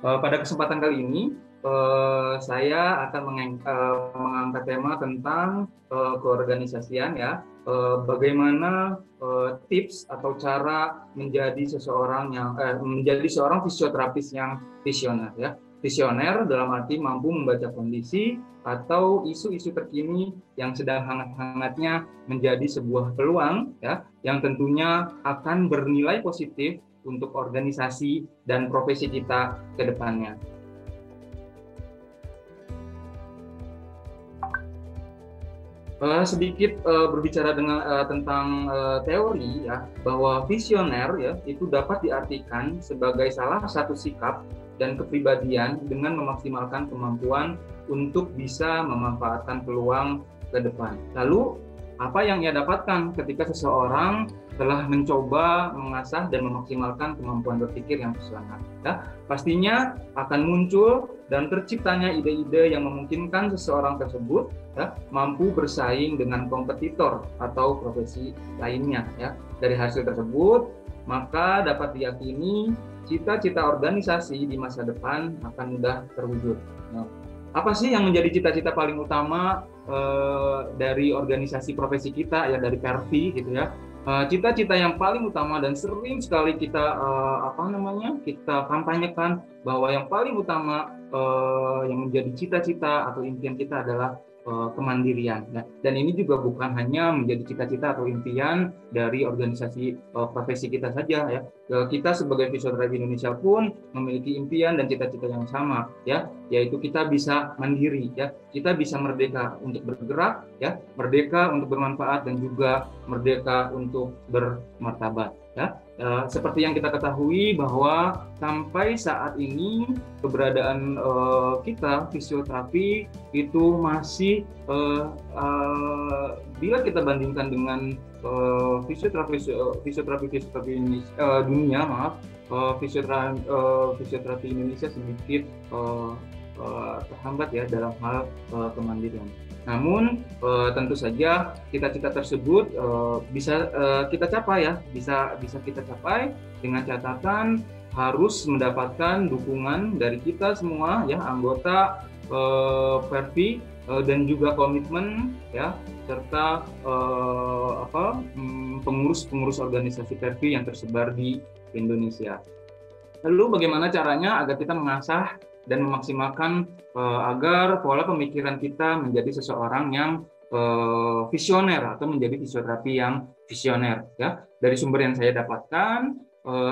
Pada kesempatan kali ini, saya akan mengangkat tema tentang keorganisasian ya. Bagaimana tips atau cara menjadi seorang fisioterapis yang visioner ya. Visioner dalam arti mampu membaca kondisi atau isu-isu terkini yang sedang hangat-hangatnya menjadi sebuah peluang ya, yang tentunya akan bernilai positif untuk organisasi dan profesi kita ke depannya. Sedikit berbicara tentang teori ya, bahwa visioner ya itu dapat diartikan sebagai salah satu sikap dan kepribadian dengan memaksimalkan kemampuan untuk bisa memanfaatkan peluang ke depan. Lalu apa yang ia dapatkan ketika seseorang telah mencoba mengasah dan memaksimalkan kemampuan berpikir yang visioner ya, pastinya akan muncul dan terciptanya ide-ide yang memungkinkan seseorang tersebut ya, mampu bersaing dengan kompetitor atau profesi lainnya ya. Dari hasil tersebut, maka dapat diyakini cita-cita organisasi di masa depan akan mudah terwujud. Nah, apa sih yang menjadi cita-cita paling utama dari organisasi profesi kita ya, dari Pervi gitu ya? Cita-cita yang paling utama dan sering sekali kita kita kampanyekan bahwa yang paling utama yang menjadi cita-cita atau impian kita adalah kemandirian. Nah, dan ini juga bukan hanya menjadi cita-cita atau impian dari organisasi profesi kita saja ya. Kita sebagai fisioterapi Indonesia pun memiliki impian dan cita-cita yang sama ya, yaitu kita bisa mandiri ya, kita bisa merdeka untuk bergerak ya, merdeka untuk bermanfaat dan juga merdeka untuk bermartabat ya. Seperti yang kita ketahui bahwa sampai saat ini keberadaan kita fisioterapi itu masih bila kita bandingkan dengan fisioterapi dunia, fisioterapi Indonesia sedikit terhambat ya dalam hal kemandirian. Namun tentu saja cita-cita tersebut bisa kita capai ya, bisa kita capai dengan catatan harus mendapatkan dukungan dari kita semua ya, anggota Pervi dan juga komitmen ya, serta pengurus-pengurus organisasi Pervi yang tersebar di Indonesia. Lalu bagaimana caranya agar kita mengasah dan memaksimalkan agar pola pemikiran kita menjadi seseorang yang visioner atau menjadi fisioterapi yang visioner ya. Dari sumber yang saya dapatkan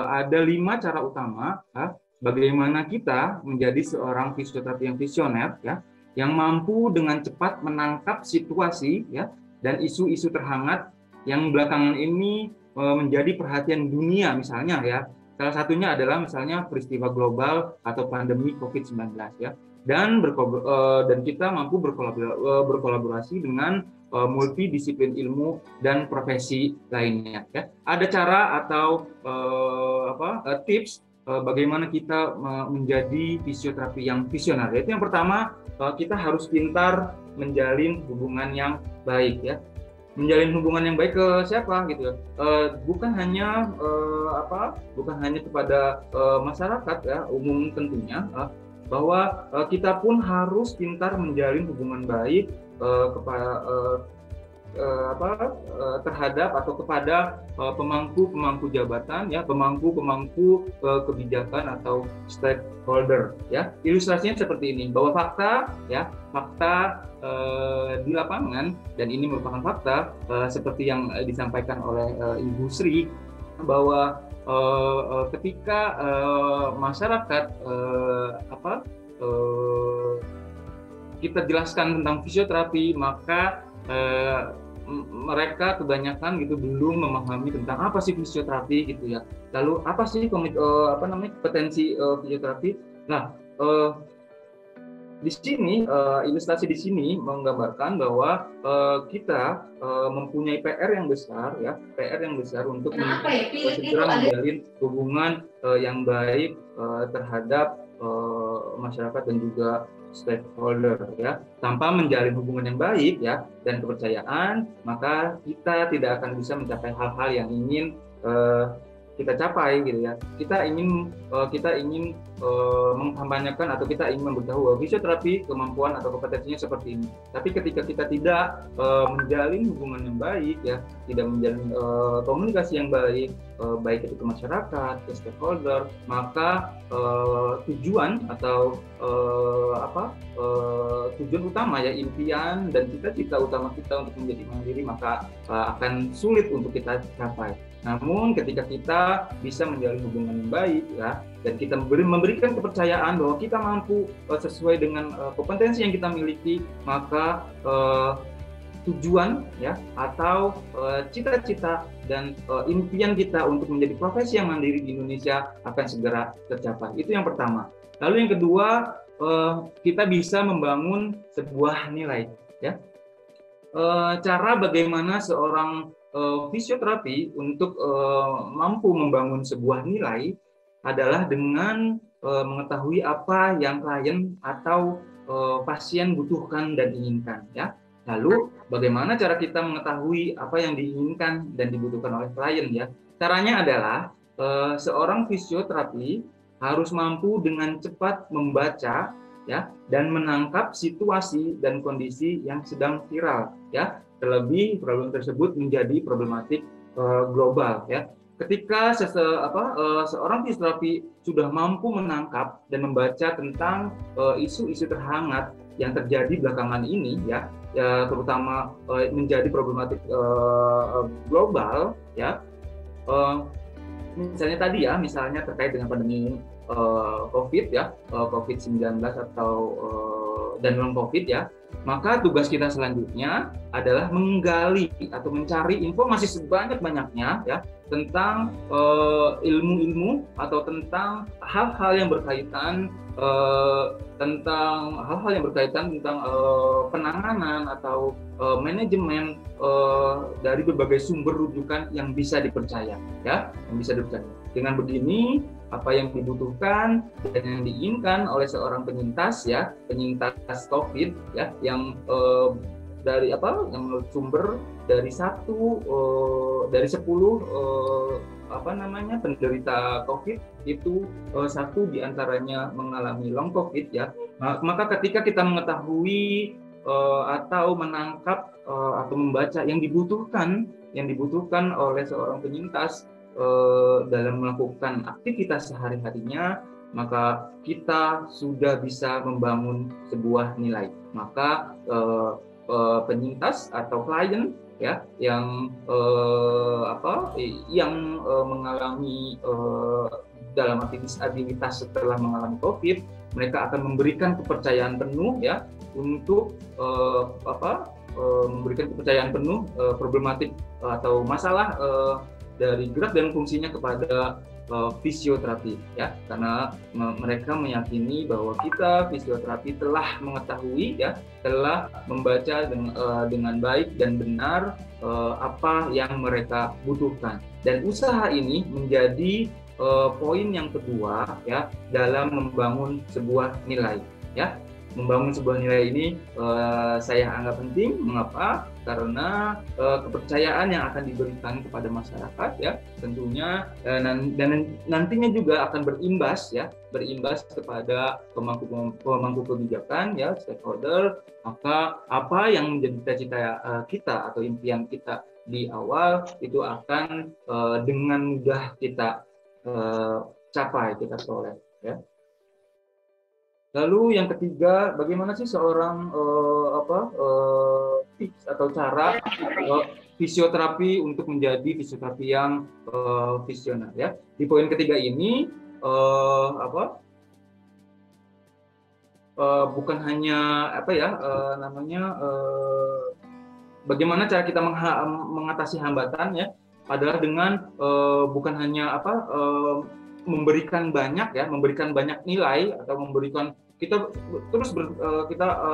ada 5 cara utama ya, bagaimana kita menjadi seorang fisioterapi yang visioner ya, yang mampu dengan cepat menangkap situasi ya dan isu-isu terhangat yang belakangan ini menjadi perhatian dunia misalnya ya. Salah satunya adalah misalnya peristiwa global atau pandemi COVID-19 ya. Dan kita mampu berkolaborasi dengan multidisiplin ilmu dan profesi lainnya ya. Ada cara atau tips bagaimana kita menjadi fisioterapi yang visioner. Yaitu yang pertama, kita harus pintar menjalin hubungan yang baik ya. Menjalin hubungan yang baik ke siapa gitu ya, bukan hanya kepada masyarakat ya umum tentunya, bahwa kita pun harus pintar menjalin hubungan baik terhadap atau kepada pemangku jabatan ya, pemangku kebijakan atau stakeholder ya. Ilustrasinya seperti ini, bahwa fakta di lapangan, dan ini merupakan fakta seperti yang disampaikan oleh Ibu Sri, bahwa ketika masyarakat kita jelaskan tentang fisioterapi, maka mereka kebanyakan gitu belum memahami tentang apa sih fisioterapi gitu ya. Lalu apa sih kompetensi fisioterapi? Nah, di sini ilustrasi di sini menggambarkan bahwa kita mempunyai PR yang besar ya, PR yang besar untuk segera menjalin hubungan yang baik terhadap masyarakat dan juga stakeholder ya. Tanpa menjalin hubungan yang baik ya dan kepercayaan, maka kita tidak akan bisa mencapai hal-hal yang ingin kita capai gitu ya. Kita ingin mengkampanyekan atau kita ingin memberitahu bahwa fisioterapi kemampuan atau kompetensinya seperti ini. Tapi ketika kita tidak menjalin hubungan yang baik ya, tidak menjalin komunikasi yang baik, baik itu ke masyarakat, ke stakeholder, maka tujuan atau tujuan utama ya, impian dan cita-cita utama kita untuk menjadi mandiri maka akan sulit untuk kita capai. Namun ketika kita bisa menjalin hubungan yang baik ya, dan kita memberikan kepercayaan bahwa kita mampu sesuai dengan kompetensi yang kita miliki, maka tujuan ya atau cita-cita dan impian kita untuk menjadi profesi yang mandiri di Indonesia akan segera tercapai. Itu yang pertama. Lalu yang kedua, kita bisa membangun sebuah nilai ya. Cara bagaimana seorang fisioterapi untuk mampu membangun sebuah nilai adalah dengan mengetahui apa yang klien atau pasien butuhkan dan inginkan ya. Lalu bagaimana cara kita mengetahui apa yang diinginkan dan dibutuhkan oleh klien ya? Caranya adalah seorang fisioterapi harus mampu dengan cepat membaca ya dan menangkap situasi dan kondisi yang sedang viral ya. Terlebih problem tersebut menjadi problematik global ya. Ketika seorang fisioterapi sudah mampu menangkap dan membaca tentang isu-isu terhangat yang terjadi belakangan ini ya terutama menjadi problematik global ya, misalnya terkait dengan pandemi COVID ya, COVID-19 atau dan non COVID ya, maka tugas kita selanjutnya adalah menggali atau mencari informasi sebanyak-banyaknya ya tentang ilmu-ilmu atau tentang hal-hal yang berkaitan tentang penanganan atau manajemen dari berbagai sumber rujukan yang bisa dipercaya ya, yang bisa dipercaya. Dengan begini apa yang dibutuhkan dan yang diinginkan oleh seorang penyintas ya, penyintas COVID ya, yang dari yang menurut sumber dari 10 penderita COVID itu 1 diantaranya mengalami long COVID ya. Maka ketika kita mengetahui atau menangkap atau membaca yang dibutuhkan oleh seorang penyintas dalam melakukan aktivitas sehari-harinya, maka kita sudah bisa membangun sebuah nilai. Maka penyintas atau klien ya yang mengalami dalam aktivitas disabilitas setelah mengalami COVID, mereka akan memberikan kepercayaan penuh ya untuk memberikan kepercayaan penuh problematik atau masalah dari gerak dan fungsinya kepada fisioterapi ya, karena mereka meyakini bahwa kita fisioterapi telah mengetahui ya, telah membaca dengan baik dan benar apa yang mereka butuhkan, dan usaha ini menjadi poin yang kedua ya dalam membangun sebuah nilai ya. Membangun sebuah nilai ini saya anggap penting. Mengapa? Karena kepercayaan yang akan diberikan kepada masyarakat ya tentunya dan nantinya juga akan berimbas kepada pemangku kebijakan ya, stakeholder. Maka apa yang menjadi cita-cita kita atau impian kita di awal itu akan dengan mudah kita capai, kita peroleh ya. Lalu yang ketiga, bagaimana sih seorang tips atau cara fisioterapi untuk menjadi fisioterapi yang visioner ya. Di poin ketiga ini bukan hanya bagaimana cara kita mengatasi hambatan ya, adalah dengan bukan hanya memberikan banyak nilai atau memberikan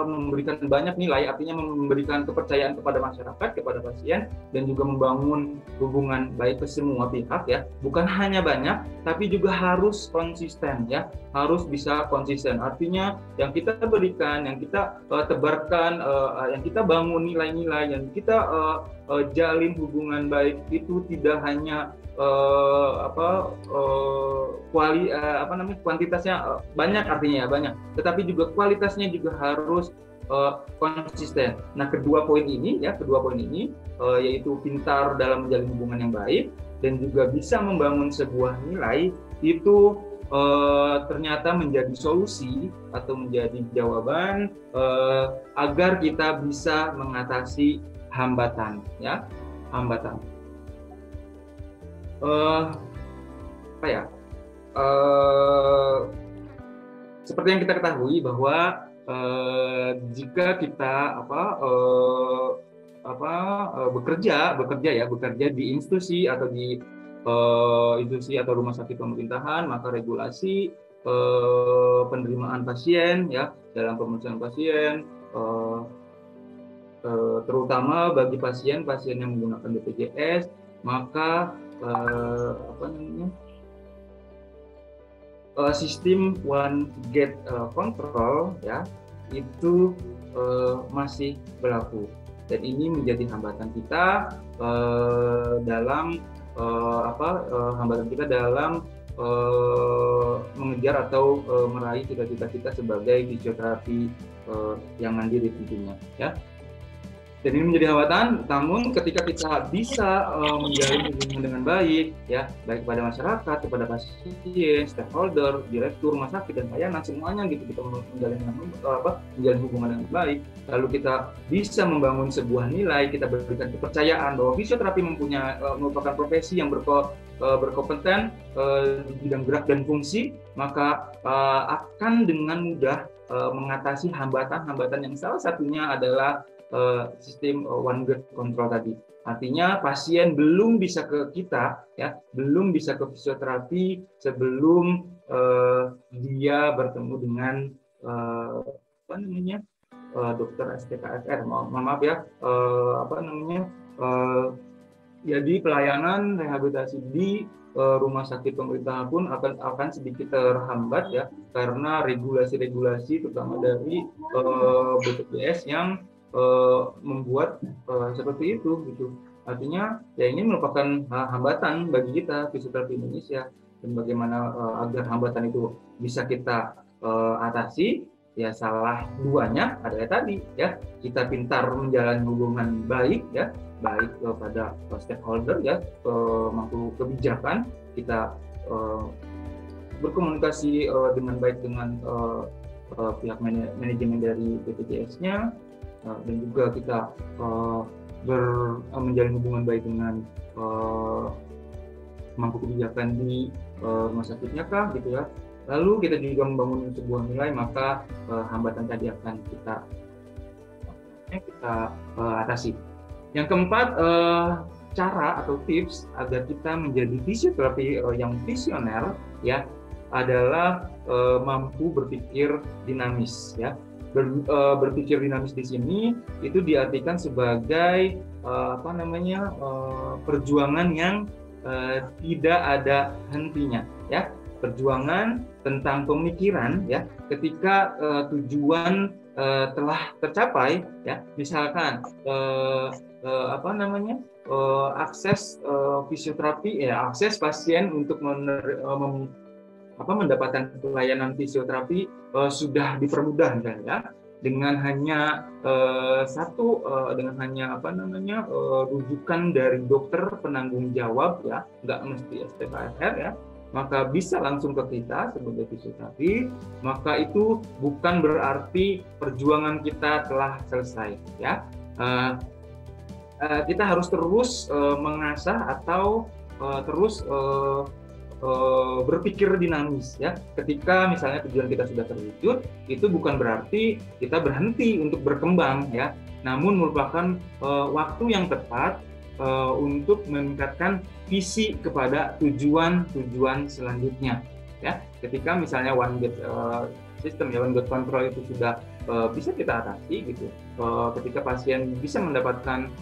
memberikan banyak nilai, artinya memberikan kepercayaan kepada masyarakat, kepada pasien, dan juga membangun hubungan baik ke semua pihak ya. Bukan hanya banyak, tapi juga harus konsisten ya, harus bisa konsisten. Artinya yang kita berikan, yang kita tebarkan, yang kita bangun nilai-nilai, yang kita jalin hubungan baik itu tidak hanya kuantitasnya banyak, artinya ya banyak, tetapi juga kualitasnya juga harus konsisten. Nah, kedua poin ini yaitu pintar dalam menjalin hubungan yang baik dan juga bisa membangun sebuah nilai, itu ternyata menjadi solusi atau menjadi jawaban agar kita bisa mengatasi hambatan, ya, hambatan. Seperti yang kita ketahui bahwa jika kita bekerja di institusi atau di institusi atau rumah sakit pemerintahan, maka regulasi penerimaan pasien, ya, dalam pemeriksaan pasien, terutama bagi pasien yang menggunakan BPJS, maka sistem one gate control, ya, itu masih berlaku, dan ini menjadi hambatan kita dalam mengejar atau meraih cita-cita kita sebagai fisioterapi yang mandiri tentunya, ya. Dan ini menjadi hambatan. Namun ketika kita bisa menjalin hubungan dengan baik, ya, baik kepada masyarakat, kepada pasien, stakeholder, direktur rumah sakit dan layanan, semuanya gitu, kita menjalin hubungan dengan baik, lalu kita bisa membangun sebuah nilai, kita berikan kepercayaan bahwa fisioterapi merupakan profesi yang berkompeten di bidang gerak dan fungsi, maka akan dengan mudah mengatasi hambatan-hambatan yang salah satunya adalah sistem one gate control tadi. Artinya pasien belum bisa ke kita, ya, belum bisa ke fisioterapi sebelum dia bertemu dengan dokter SPKFR. Maaf ya, jadi pelayanan rehabilitasi di rumah sakit pemerintah pun akan sedikit terhambat, ya, karena regulasi-regulasi terutama dari BPJS yang membuat seperti itu, gitu. Artinya ya ini merupakan hambatan bagi kita fisioterapi Indonesia, dan bagaimana agar hambatan itu bisa kita atasi, ya salah duanya adalah tadi, ya, kita pintar menjalani hubungan baik, ya, baik kepada stakeholder, ya, mampu kebijakan, kita berkomunikasi dengan baik dengan pihak manajemen dari BPJS-nya, dan juga kita menjalin hubungan baik dengan mampu kebijakan di rumah sakitnya kah, gitu, ya. Lalu kita juga membangun sebuah nilai, maka hambatan tadi akan kita atasi. Yang keempat, cara atau tips agar kita menjadi fisioterapi yang visioner, ya, adalah mampu berpikir dinamis, ya. Berpikir dinamis di sini itu diartikan sebagai perjuangan yang tidak ada hentinya, ya, perjuangan tentang pemikiran, ya, ketika tujuan telah tercapai, ya, misalkan akses fisioterapi, ya, akses pasien untuk mendapatkan pelayanan fisioterapi sudah dipermudah, misalnya, dengan hanya rujukan dari dokter penanggung jawab, ya, nggak mesti SPKFR, ya, maka bisa langsung ke kita sebagai fisioterapi, maka itu bukan berarti perjuangan kita telah selesai, ya. Kita harus terus mengasah atau terus berpikir dinamis, ya. Ketika misalnya tujuan kita sudah terwujud, itu bukan berarti kita berhenti untuk berkembang, ya, namun merupakan waktu yang tepat untuk meningkatkan visi kepada tujuan-tujuan selanjutnya, ya. Ketika misalnya one gate system, ya, one gate control itu sudah bisa kita atasi, gitu. Ketika pasien bisa mendapatkan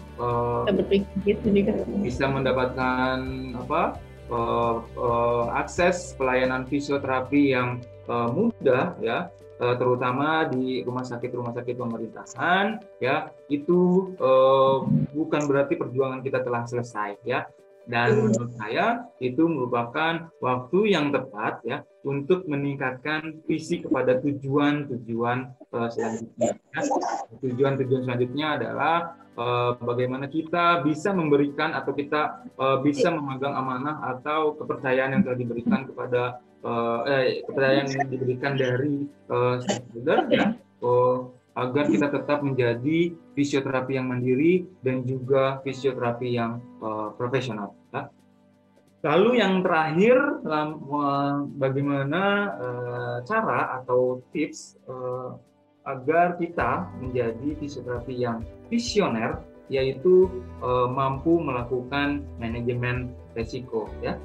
akses pelayanan fisioterapi yang mudah, ya, terutama di rumah sakit pemerintahan, ya, itu bukan bukan berarti perjuangan kita telah selesai ya. Dan menurut saya itu merupakan waktu yang tepat ya untuk meningkatkan visi kepada tujuan-tujuan selanjutnya. Ya. Tujuan-tujuan selanjutnya adalah bagaimana kita bisa memberikan atau kita bisa memegang amanah atau kepercayaan yang telah diberikan kepada kepercayaan yang diberikan dari stakeholder ya, agar kita tetap menjadi fisioterapi yang mandiri dan juga fisioterapi yang profesional. Ya. Lalu yang terakhir, bagaimana cara atau tips agar kita menjadi fisioterapi yang visioner, yaitu mampu melakukan manajemen resiko. Ya.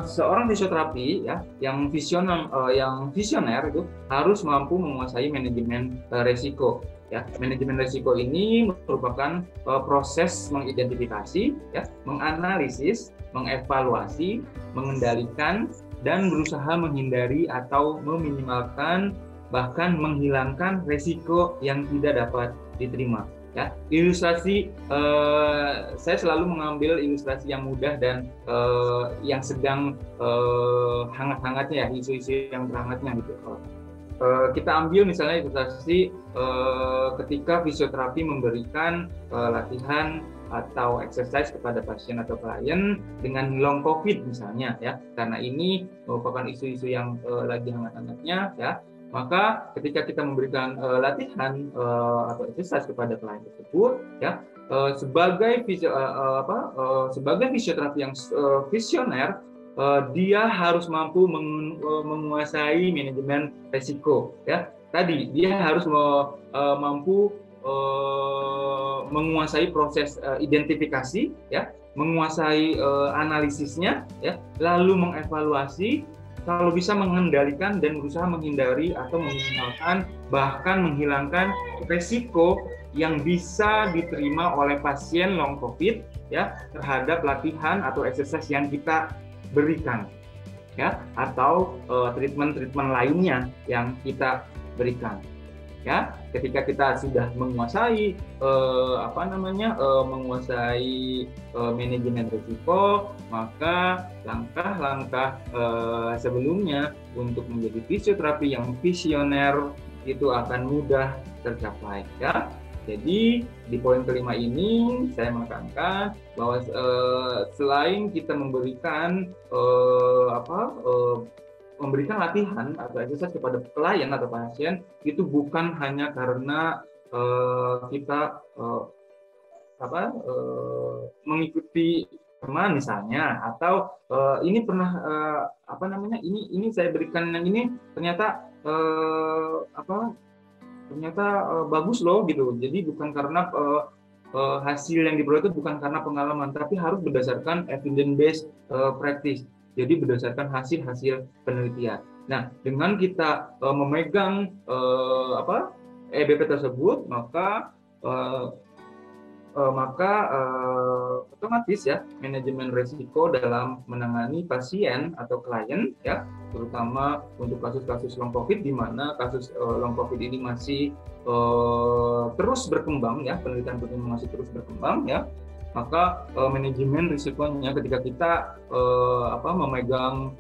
Seorang fisioterapi ya yang visioner itu harus mampu menguasai manajemen resiko. Ya, manajemen risiko ini merupakan proses mengidentifikasi, ya, menganalisis, mengevaluasi, mengendalikan, dan berusaha menghindari atau meminimalkan bahkan menghilangkan risiko yang tidak dapat diterima. Ya, ilustrasi saya selalu mengambil ilustrasi yang mudah dan yang sedang hangat-hangatnya ya, isu-isu yang terhangatnya gitu. Kita ambil misalnya ilustrasi ketika fisioterapi memberikan latihan atau exercise kepada pasien atau klien dengan long COVID misalnya ya, karena ini merupakan isu-isu yang lagi hangat-hangatnya ya, maka ketika kita memberikan latihan atau exercise kepada klien tersebut ya, sebagai fisioterapi yang visioner, dia harus mampu menguasai manajemen risiko ya. Tadi dia harus mampu menguasai proses identifikasi ya, menguasai analisisnya ya, lalu mengevaluasi, kalau bisa mengendalikan dan berusaha menghindari atau meminimalkan bahkan menghilangkan risiko yang bisa diterima oleh pasien long COVID ya terhadap latihan atau exercise yang kita berikan ya, atau treatment lainnya yang kita berikan ya. Ketika kita sudah menguasai menguasai manajemen risiko, maka langkah-langkah sebelumnya untuk menjadi fisioterapi yang visioner itu akan mudah tercapai ya. Jadi di poin kelima ini saya menekankan bahwa selain kita memberikan memberikan latihan atau exercise kepada klien atau pasien, itu bukan hanya karena kita mengikuti teman misalnya, atau ini pernah ini saya berikan yang ini ternyata bagus loh gitu. Jadi bukan karena hasil yang diperoleh itu bukan karena pengalaman, tapi harus berdasarkan evidence based practice. Jadi berdasarkan hasil-hasil penelitian. Nah, dengan kita memegang EBP tersebut, maka otomatis ya manajemen risiko dalam menangani pasien atau klien ya, terutama untuk kasus-kasus long COVID, di mana kasus long COVID ini masih terus berkembang ya, penelitian masih terus berkembang ya, maka manajemen risikonya ketika kita memegang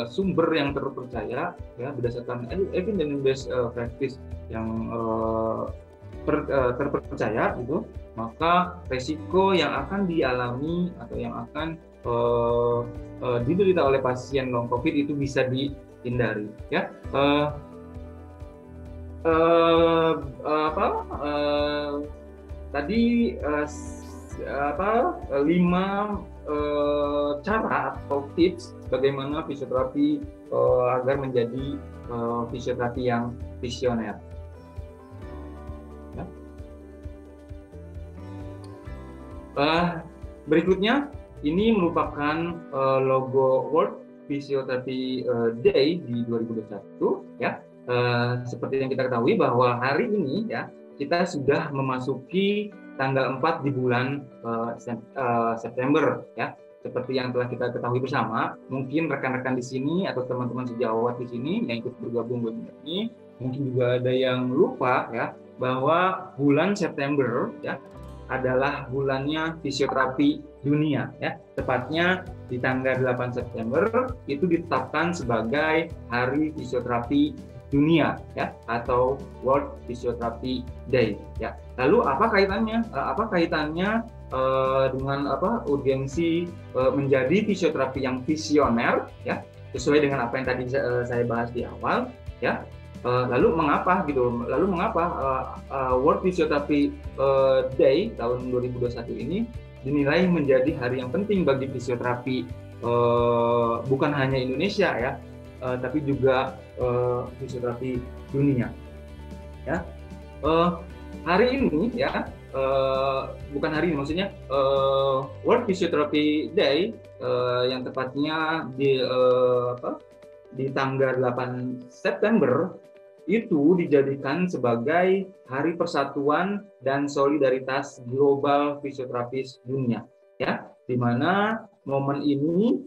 sumber yang terpercaya ya berdasarkan evidence based practice yang terpercaya gitu, maka resiko yang akan dialami atau yang akan diderita oleh pasien long COVID itu bisa dihindari ya. Tadi 5 cara atau tips bagaimana fisioterapi agar menjadi fisioterapi yang visioner. Berikutnya, ini merupakan logo World Physiotherapy Day di 2021 ya. Seperti yang kita ketahui bahwa hari ini ya kita sudah memasuki tanggal 4 di bulan September ya. seperti yang telah kita ketahui bersama, mungkin rekan-rekan di sini atau teman-teman sejawat di sini yang ikut bergabung webinar ini, mungkin juga ada yang lupa ya bahwa bulan September ya adalah bulannya fisioterapi dunia ya. Tepatnya di tanggal 8 September itu ditetapkan sebagai Hari Fisioterapi Dunia ya, atau World Physiotherapy Day ya. Lalu apa kaitannya? Dengan urgensi menjadi fisioterapi yang visioner ya, sesuai dengan apa yang tadi saya bahas di awal ya. Lalu mengapa World Physiotherapy Day tahun 2021 ini dinilai menjadi hari yang penting bagi fisioterapi bukan hanya Indonesia ya, tapi juga fisioterapi dunia ya. Hari ini ya, bukan hari ini, maksudnya World Physiotherapy Day yang tepatnya di tanggal 8 September itu dijadikan sebagai Hari Persatuan dan Solidaritas Global Fisioterapis Dunia ya, di mana momen ini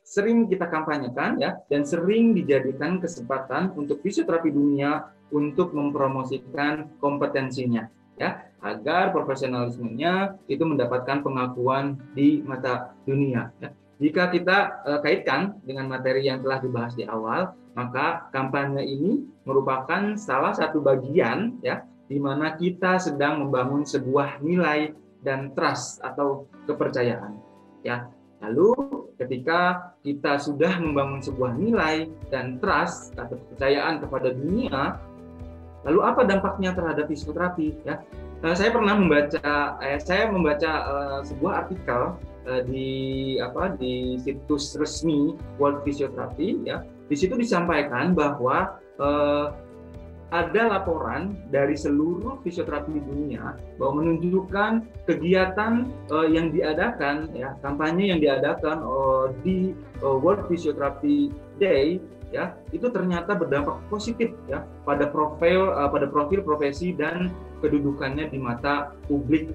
sering kita kampanyekan ya, dan sering dijadikan kesempatan untuk fisioterapi dunia untuk mempromosikan kompetensinya ya, agar profesionalismenya itu mendapatkan pengakuan di mata dunia ya. Jika kita kaitkan dengan materi yang telah dibahas di awal, maka kampanye ini merupakan salah satu bagian ya, di mana kita sedang membangun sebuah nilai dan trust atau kepercayaan ya. Lalu ketika kita sudah membangun sebuah nilai dan trust atau kepercayaan kepada dunia, lalu apa dampaknya terhadap fisioterapi ya? Saya pernah membaca sebuah artikel di situs resmi World Physiotherapy ya. Di situ disampaikan bahwa ada laporan dari seluruh fisioterapi di dunia bahwa menunjukkan kegiatan yang diadakan ya, kampanye yang diadakan di World Physiotherapy Day ya, itu ternyata berdampak positif ya pada profil profesi dan kedudukannya di mata publik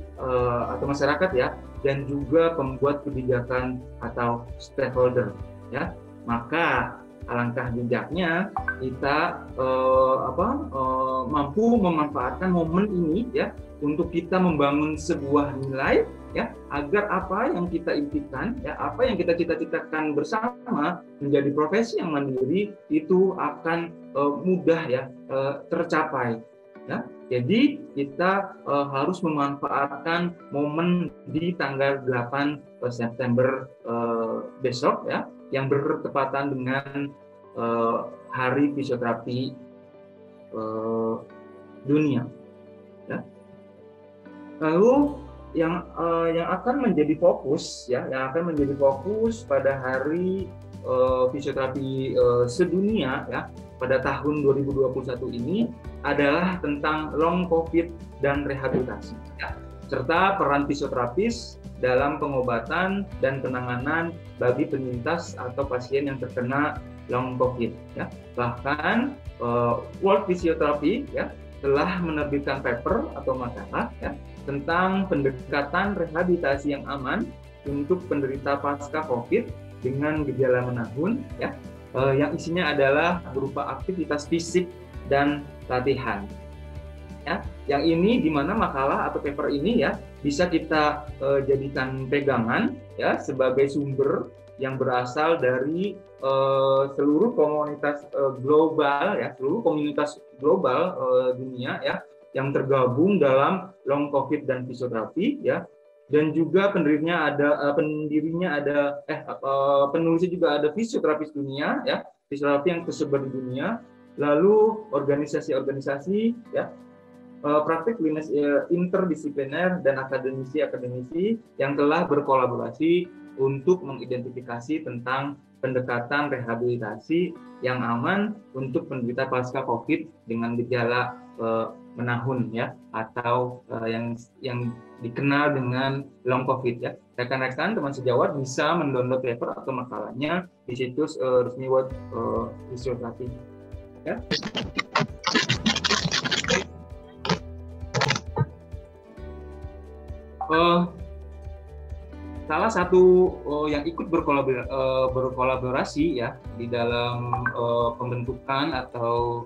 atau masyarakat ya, dan juga pembuat kebijakan atau stakeholder ya. Maka alangkah bijaknya kita mampu memanfaatkan momen ini ya untuk kita membangun sebuah nilai ya, agar apa yang kita impikan ya, apa yang kita cita-citakan bersama menjadi profesi yang mandiri itu akan mudah ya tercapai ya. Jadi kita harus memanfaatkan momen di tanggal 8 September besok ya, yang bertepatan dengan Hari Fisioterapi Dunia. Ya. Lalu yang akan menjadi fokus pada Hari Fisioterapi Sedunia ya pada tahun 2021 ini adalah tentang long COVID dan rehabilitasi ya, serta peran fisioterapis dalam pengobatan dan penanganan bagi penyintas atau pasien yang terkena long COVID ya. Bahkan World Physiotherapy ya telah menerbitkan paper atau makalah ya tentang pendekatan rehabilitasi yang aman untuk penderita pasca COVID dengan gejala menahun ya, yang isinya adalah berupa aktivitas fisik dan latihan. Ya, yang ini di mana makalah atau paper ini ya bisa kita jadikan pegangan ya sebagai sumber yang berasal dari seluruh komunitas global ya, seluruh komunitas global dunia ya yang tergabung dalam long COVID dan fisioterapi ya, dan juga penulisnya juga ada fisioterapis dunia ya, fisioterapi yang tersebar di dunia, lalu organisasi-organisasi ya, praktik klinis interdisipliner dan akademisi yang telah berkolaborasi untuk mengidentifikasi tentang pendekatan rehabilitasi yang aman untuk penderita pasca COVID dengan gejala menahun ya, atau yang dikenal dengan long COVID ya. Rekan-rekan teman sejawat bisa mendownload paper atau makalahnya di situs resmi World Physiotherapy ya. salah satu yang ikut berkolaborasi ya di dalam pembentukan atau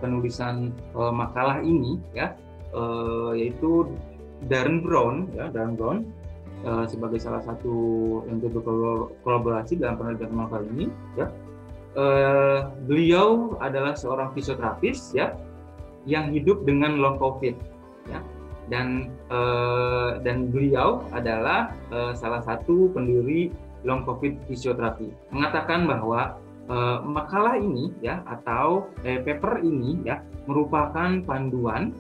penulisan makalah ini ya, yaitu Darren Brown ya, sebagai salah satu yang berkolaborasi dalam penelitian makalah ini ya. Beliau adalah seorang fisioterapis ya yang hidup dengan long COVID ya. Dan beliau adalah salah satu pendiri long COVID fisioterapi, mengatakan bahwa makalah ini ya atau paper ini ya merupakan panduan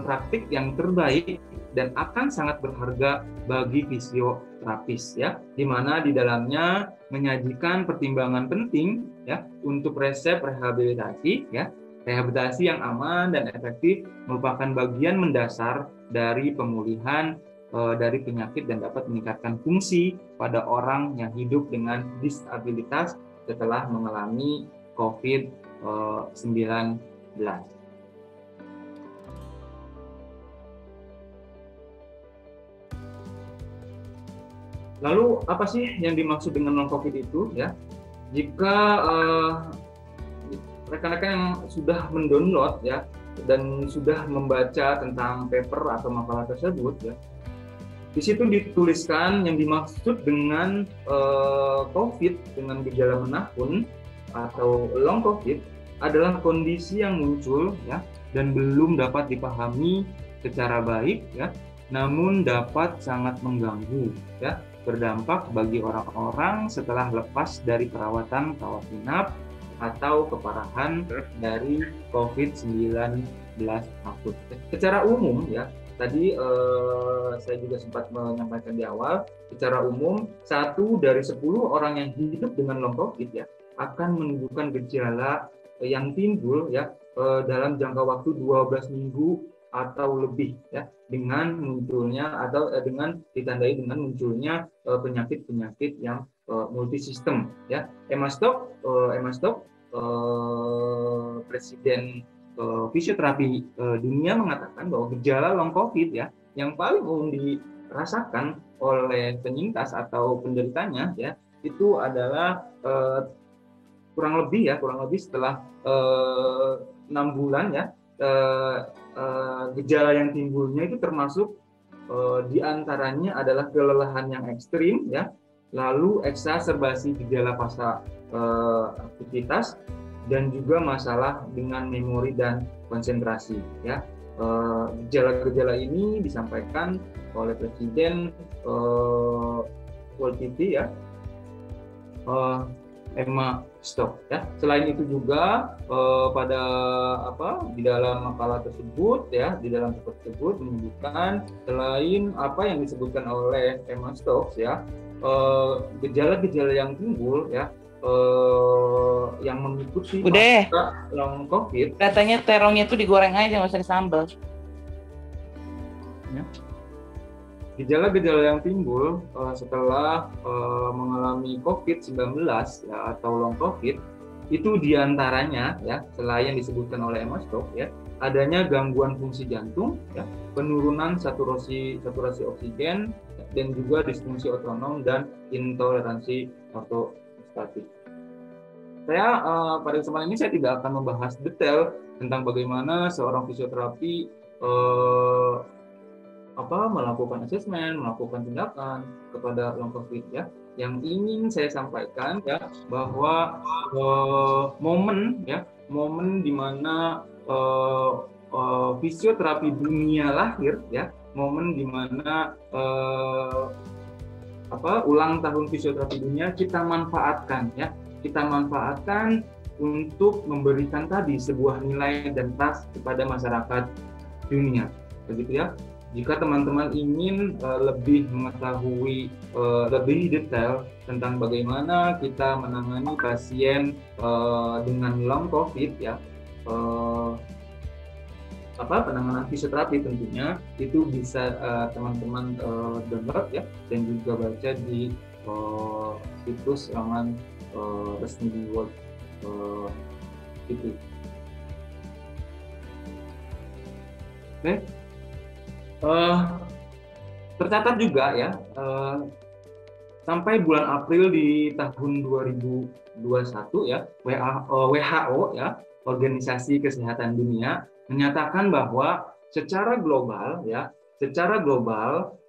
praktik yang terbaik dan akan sangat berharga bagi fisioterapis ya, di mana di dalamnya menyajikan pertimbangan penting ya untuk resep rehabilitasi ya. Rehabilitasi yang aman dan efektif merupakan bagian mendasar dari pemulihan dari penyakit dan dapat meningkatkan fungsi pada orang yang hidup dengan disabilitas setelah mengalami COVID-19. Lalu apa sih yang dimaksud dengan long COVID itu ya? Jika rekan-rekan yang sudah mendownload ya dan sudah membaca tentang paper atau makalah tersebut ya, di situ dituliskan yang dimaksud dengan COVID dengan gejala menahun atau long COVID adalah kondisi yang muncul ya dan belum dapat dipahami secara baik ya, namun dapat sangat mengganggu ya, berdampak bagi orang-orang setelah lepas dari perawatan rawat inap atau keparahan dari COVID-19 akut. Secara umum ya, tadi saya juga sempat menyampaikan di awal, secara umum 1 dari 10 orang yang hidup dengan long COVID ya akan menunjukkan gejala yang timbul ya dalam jangka waktu 12 minggu atau lebih ya, dengan munculnya atau dengan ditandai dengan munculnya penyakit-penyakit yang multisistem ya. Emma Stock Presiden fisioterapi dunia mengatakan bahwa gejala long COVID ya yang paling umum dirasakan oleh penyintas atau penderitanya ya itu adalah kurang lebih setelah 6 bulan ya, gejala yang timbulnya itu termasuk diantaranya adalah kelelahan yang ekstrim ya, lalu eksaserbasi gejala pasca aktivitas dan juga masalah dengan memori dan konsentrasi ya. Gejala-gejala ini disampaikan oleh Presiden World TV ya, Emma Stock ya. Selain itu juga di dalam makalah tersebut ya, di dalam paper tersebut menyebutkan selain apa yang disebutkan oleh Emma Stock ya, gejala-gejala yang timbul ya yang mengikuti long COVID. Katanya terongnya itu digoreng aja, nggak usah disambal. Ya. Gejala-gejala yang timbul setelah mengalami COVID-19 ya, atau long COVID itu diantaranya ya, selain disebutkan oleh Emma Stock ya, adanya gangguan fungsi jantung ya, penurunan saturasi oksigen dan juga disfungsi otonom dan intoleransi ortostatik. Saya pada kesempatan ini saya tidak akan membahas detail tentang bagaimana seorang fisioterapi melakukan asesmen, melakukan tindakan kepada long COVID ya. Yang ingin saya sampaikan ya bahwa momen di mana fisioterapi dunia lahir ya, momen di mana ulang tahun fisioterapi dunia kita manfaatkan untuk memberikan tadi sebuah nilai dan trust kepada masyarakat dunia, begitu ya. Jika teman-teman ingin lebih mengetahui lebih detail tentang bagaimana kita menangani pasien dengan long COVID ya, penanganan fisioterapi tentunya itu bisa teman-teman download ya dan juga baca di situs laman resmi di World itu. Oke. Eh, Tercatat juga ya, sampai bulan April di tahun 2021 ya, WHO ya, Organisasi Kesehatan Dunia menyatakan bahwa secara global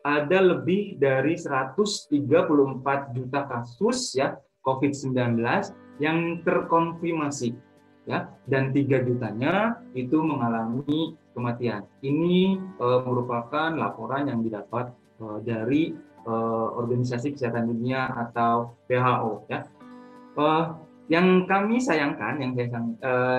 ada lebih dari 134 juta kasus ya COVID-19 yang terkonfirmasi ya, dan 3 jutanya itu mengalami kematian. Ini merupakan laporan yang didapat dari Organisasi Kesehatan Dunia atau WHO ya. Yang kami sayangkan,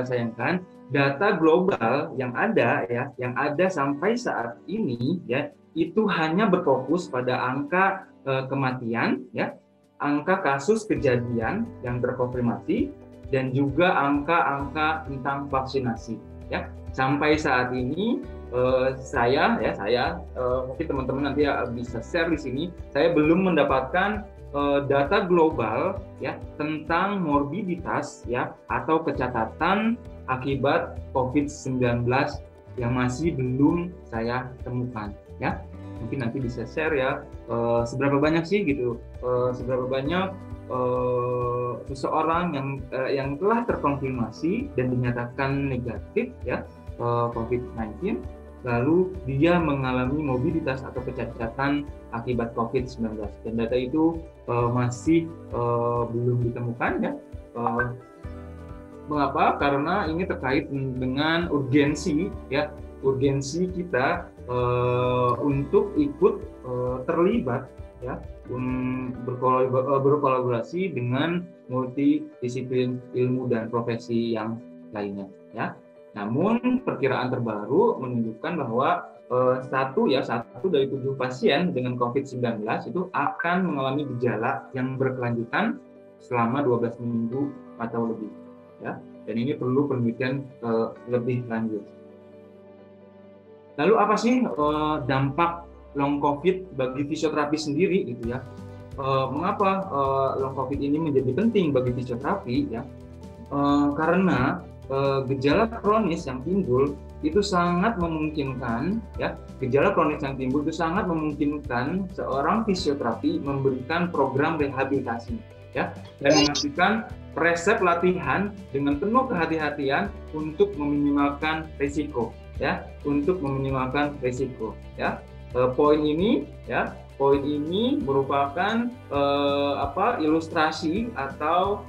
sayangkan, data global yang ada ya, yang ada sampai saat ini ya, itu hanya berfokus pada angka kematian ya, angka kasus kejadian yang terkonfirmasi, dan juga angka-angka tentang vaksinasi ya. Sampai saat ini saya mungkin teman-teman nanti bisa share di sini, saya belum mendapatkan data global ya tentang morbiditas ya atau kecacatan akibat COVID-19 yang masih belum saya temukan ya. Mungkin nanti bisa share ya, seberapa banyak sih gitu, seberapa banyak seseorang yang telah terkonfirmasi dan dinyatakan negatif ya COVID-19, lalu dia mengalami mobilitas atau kecacatan akibat COVID-19, dan data itu masih belum ditemukan ya. Mengapa? Karena ini terkait dengan urgensi ya, urgensi kita untuk ikut terlibat ya, berkolaborasi dengan multidisiplin ilmu dan profesi yang lainnya ya. Namun perkiraan terbaru menunjukkan bahwa satu dari 7 pasien dengan COVID-19 itu akan mengalami gejala yang berkelanjutan selama 12 minggu atau lebih ya. Dan ini perlu penelitian lebih lanjut. Lalu apa sih dampak long COVID bagi fisioterapi sendiri gitu ya? Mengapa long COVID ini menjadi penting bagi fisioterapi ya? Karena gejala kronis yang timbul itu sangat memungkinkan ya, seorang fisioterapi memberikan program rehabilitasi ya, dan memastikan resep latihan dengan penuh kehati-hatian untuk meminimalkan risiko ya, Poin ini merupakan ilustrasi atau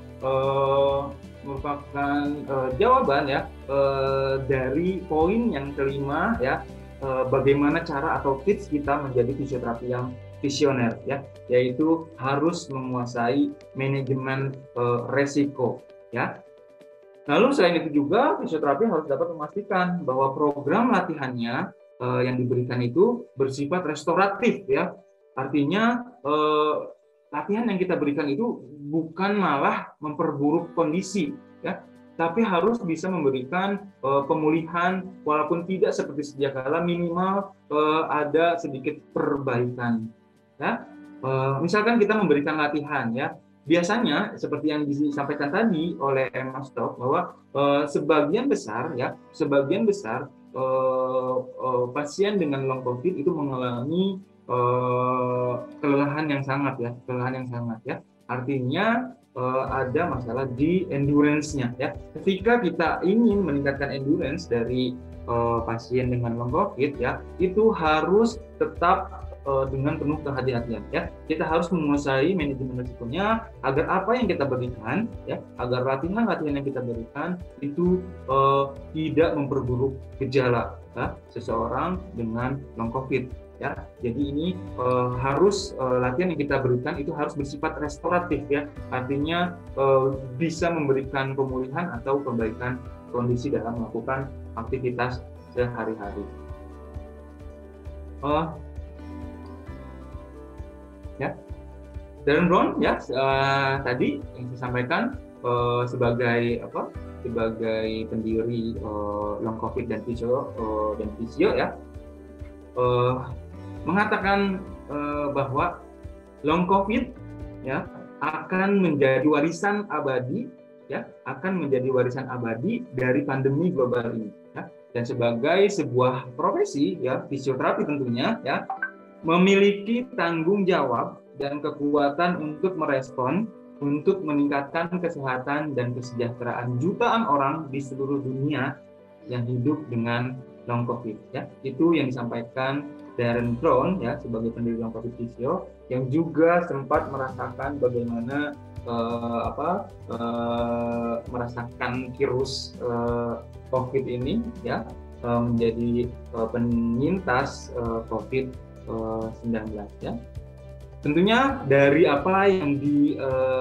merupakan jawaban ya dari poin yang kelima ya, bagaimana cara atau tips kita menjadi fisioterapi yang visioner ya, yaitu harus menguasai manajemen resiko ya. Lalu selain itu juga fisioterapi harus dapat memastikan bahwa program latihannya yang diberikan itu bersifat restoratif ya, artinya latihan yang kita berikan itu bukan malah memperburuk kondisi ya, tapi harus bisa memberikan pemulihan walaupun tidak seperti sedia kala, minimal ada sedikit perbaikan ya. Misalkan kita memberikan latihan ya, biasanya seperti yang disampaikan tadi oleh Mas Tok bahwa sebagian besar pasien dengan long COVID itu mengalami kelelahan yang sangat ya. Artinya ada masalah di endurance-nya ya. Ketika kita ingin meningkatkan endurance dari pasien dengan long COVID ya, itu harus tetap dengan penuh kehati-hatian ya. Kita harus menguasai manajemen risikonya agar apa yang kita berikan ya, agar latihan yang kita berikan itu tidak memperburuk gejala ya, seseorang dengan long COVID. Ya, jadi ini harus latihan yang kita berikan itu harus bersifat restoratif ya, artinya bisa memberikan pemulihan atau perbaikan kondisi dalam melakukan aktivitas sehari-hari. Ya, Darren Brown ya tadi yang saya sampaikan sebagai pendiri long COVID dan fisio ya, mengatakan bahwa long COVID ya akan menjadi warisan abadi dari pandemi global ini ya. Dan sebagai sebuah profesi ya, fisioterapi tentunya ya memiliki tanggung jawab dan kekuatan untuk merespon, untuk meningkatkan kesehatan dan kesejahteraan jutaan orang di seluruh dunia yang hidup dengan long COVID ya. Itu yang disampaikan Darren Brown ya sebagai pendiri long COVID Physio yang juga sempat merasakan bagaimana merasakan virus COVID ini ya menjadi penyintas COVID-19 ya. Tentunya dari apa yang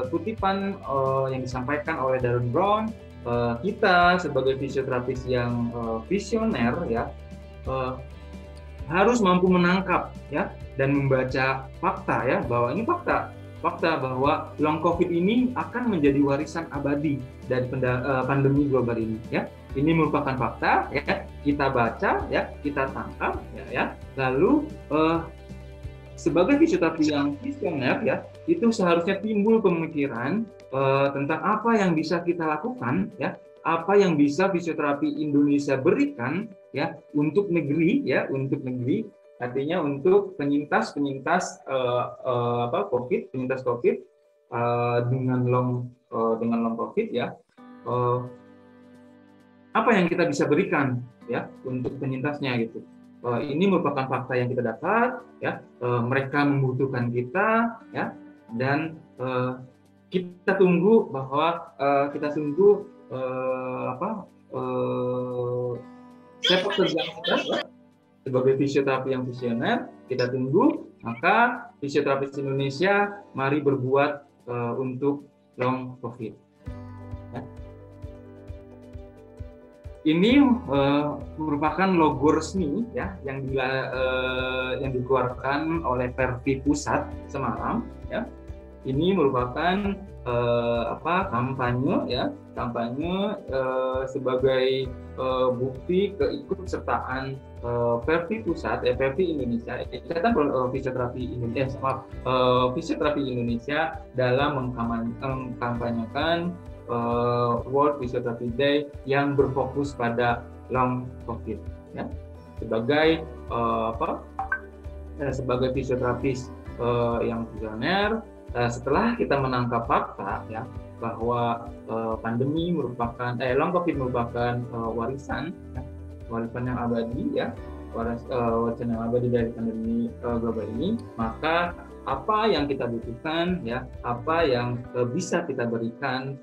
kutipan yang disampaikan oleh Darren Brown, kita sebagai fisioterapis yang visioner ya harus mampu menangkap ya dan membaca fakta ya, bahwa ini fakta bahwa long COVID ini akan menjadi warisan abadi dari pandemi global ini ya. Ini merupakan fakta ya, kita baca ya, kita tangkap ya. Lalu sebagai fisioterapi yang visioner ya, itu seharusnya timbul pemikiran tentang apa yang bisa kita lakukan ya, apa yang bisa fisioterapi Indonesia berikan ya untuk negeri ya, untuk negeri. Artinya untuk penyintas COVID, penyintas COVID dengan long COVID ya, apa yang kita bisa berikan ya untuk penyintasnya gitu. Ini merupakan fakta yang kita dapat ya, mereka membutuhkan kita ya, dan kita tunggu bahwa sepak terjang kita ya, sebagai fisioterapi yang visioner, kita tunggu, maka fisioterapis Indonesia mari berbuat untuk long COVID. Ya. Ini merupakan logo resmi ya yang dikeluarkan oleh Pervi Pusat Semarang. Ya. Ini merupakan kampanye sebagai bukti keikutsertaan Pervi Pusat, Pervi Indonesia, Ikatan Fisioterapi Indonesia, Fisioterapi Indonesia dalam mengkampanyekan World Physiotherapy Day yang berfokus pada long COVID. Ya. Sebagai fisioterapis yang visioner, setelah kita menangkap fakta ya bahwa pandemi merupakan long COVID merupakan warisan yang abadi ya, warisan yang abadi dari pandemi global ini, maka apa yang kita butuhkan ya, apa yang bisa kita berikan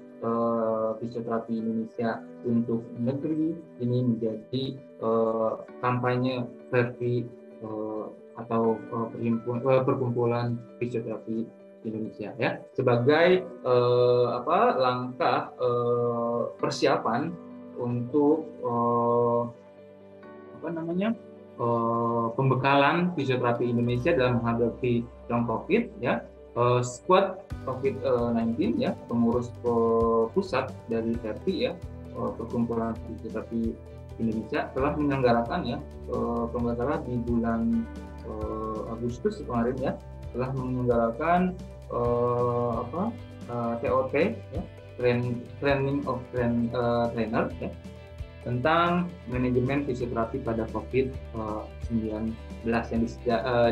fisioterapi Indonesia untuk negeri ini menjadi kampanye Pervi atau perkumpulan fisioterapi Indonesia ya, sebagai langkah persiapan untuk pembekalan fisioterapi Indonesia dalam menghadapi long COVID ya. Squad COVID-19 ya, pengurus pusat dari Pervi ya, perkumpulan fisioterapi Indonesia telah menyelenggarakan ya, kalau nggak salah di bulan Agustus kemarin ya, telah menyelenggarakan TOT ya, training of trainer ya, tentang manajemen fisioterapi pada COVID-19 yang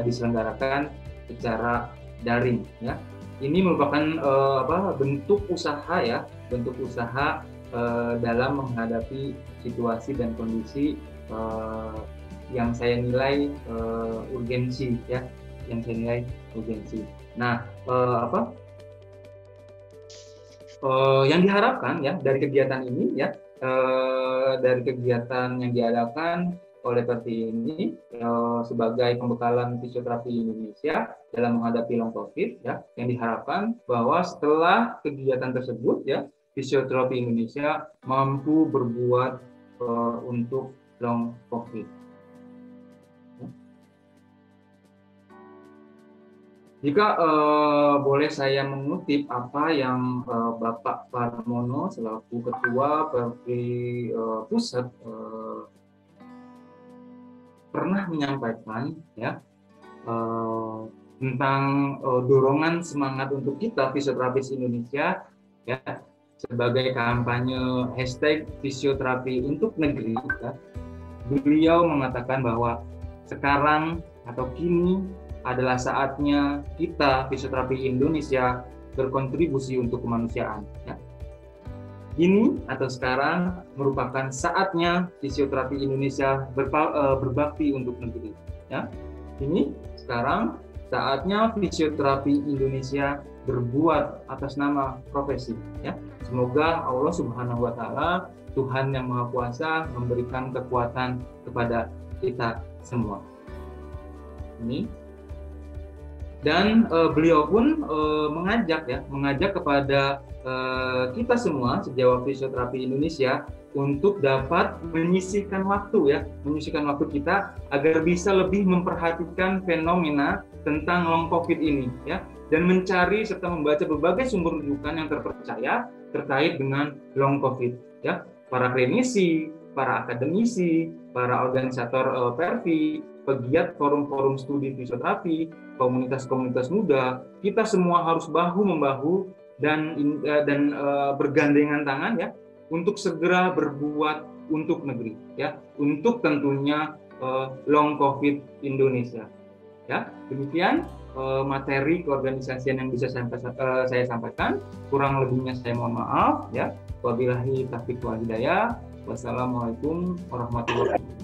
diselenggarakan secara daring ya. Ini merupakan bentuk usaha ya, dalam menghadapi situasi dan kondisi yang saya nilai urgensi ya, Nah, yang diharapkan ya dari kegiatan ini ya, dari kegiatan yang diadakan oleh Pervi ini sebagai pembekalan fisioterapi Indonesia dalam menghadapi long COVID ya, yang diharapkan bahwa setelah kegiatan tersebut ya, fisioterapi Indonesia mampu berbuat untuk long COVID. Jika boleh saya mengutip apa yang Bapak Parmono selaku Ketua Pervi Pusat pernah menyampaikan ya tentang dorongan semangat untuk kita fisioterapis Indonesia ya, sebagai kampanye #fisioterapi untuk negeri ya. beliau mengatakan bahwa sekarang atau kini adalah saatnya kita fisioterapi Indonesia berkontribusi untuk kemanusiaan. Ya. Kini atau sekarang merupakan saatnya fisioterapi Indonesia berbakti untuk negeri. Ya. Kini sekarang saatnya fisioterapi Indonesia berbuat atas nama profesi. Ya. Semoga Allah Subhanahu Wa Taala, Tuhan yang Maha Kuasa, memberikan kekuatan kepada kita semua. Ini. Dan beliau pun mengajak kepada kita semua sejawat fisioterapi Indonesia untuk dapat menyisihkan waktu kita agar bisa lebih memperhatikan fenomena tentang long COVID ini ya, dan mencari serta membaca berbagai sumber rujukan yang terpercaya terkait dengan long COVID ya. Para klinisi, para akademisi, para organisator PERVI, pegiat forum-forum studi fisioterapi, komunitas-komunitas muda, kita semua harus bahu-membahu dan bergandengan tangan ya untuk segera berbuat untuk negeri ya, untuk tentunya long COVID Indonesia. Ya, demikian materi keorganisasian yang bisa saya sampaikan. Kurang lebihnya saya mohon maaf ya. Wabillahi taufiq wal hidayah. Wassalamualaikum warahmatullahi wabarakatuh.